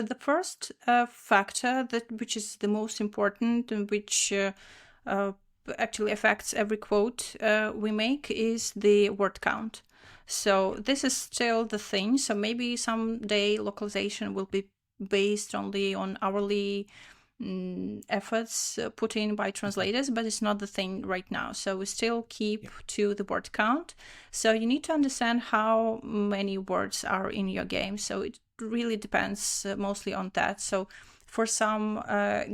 The first factor which is the most important and which actually affects every quote we make is the word count. So this is still the thing. So maybe someday localization will be based only on hourly efforts put in by translators, but it's not the thing right now. So we still keep to the word count. So you need to understand how many words are in your game. So it really depends mostly on that. So for some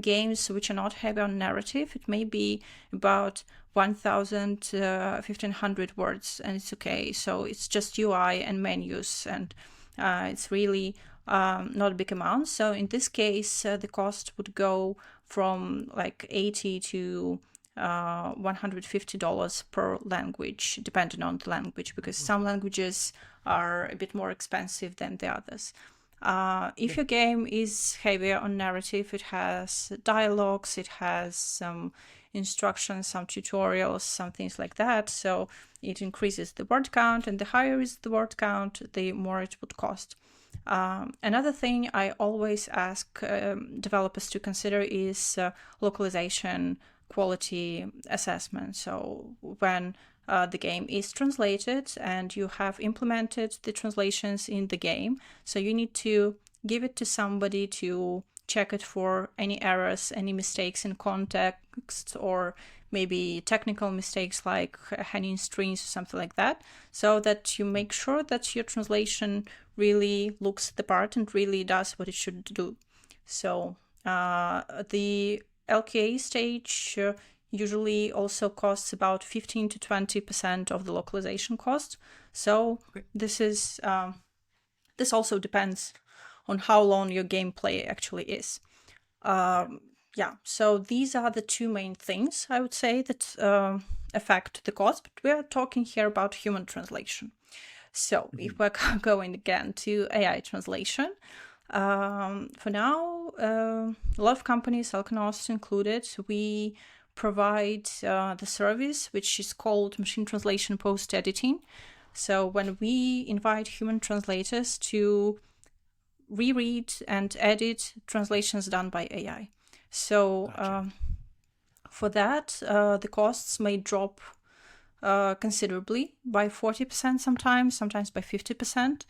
games which are not heavy on narrative, it may be about 1,000, 1,500 words, and it's okay. So it's just UI and menus, and it's really not a big amount. So in this case, the cost would go from like $80 to $150 per language, depending on the language, because some languages are a bit more expensive than the others. If your game is heavier on narrative, it has dialogues, it has some instructions, some tutorials, some things like that. So it increases the word count, and the higher is the word count, the more it would cost. Another thing I always ask developers to consider is localization quality assessment. So when the game is translated and you have implemented the translations in the game, so you need to give it to somebody to check it for any errors, any mistakes in context, or maybe technical mistakes like hanging strings or something like that, so that you make sure that your translation really looks the part and really does what it should do. So the LKA stage usually also costs about 15 to 20% of the localization cost. So this is this also depends on how long your gameplay actually is. So these are the two main things I would say that affect the cost, but we are talking here about human translation. So if we're going again to AI translation, for now, a lot of companies, Alconost included, we provide the service which is called machine translation post-editing. So when we invite human translators to reread and edit translations done by AI. So for that, the costs may drop considerably by 40% sometimes by 50%.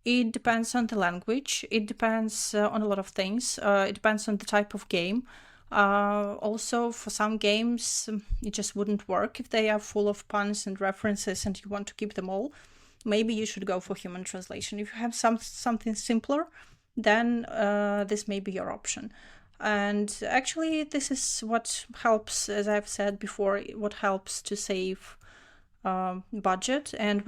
It depends on the language. It depends on a lot of things. It depends on the type of game. Also, for some games, it just wouldn't work if they are full of puns and references and you want to keep them all. Maybe you should go for human translation. If you have something simpler, then this may be your option. And actually, this is what helps, as I've said before, what helps to save budget, and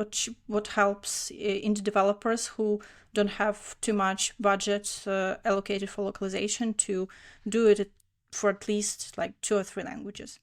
what helps indie developers who don't have too much budget allocated for localization to do it for at least like 2 or 3 languages.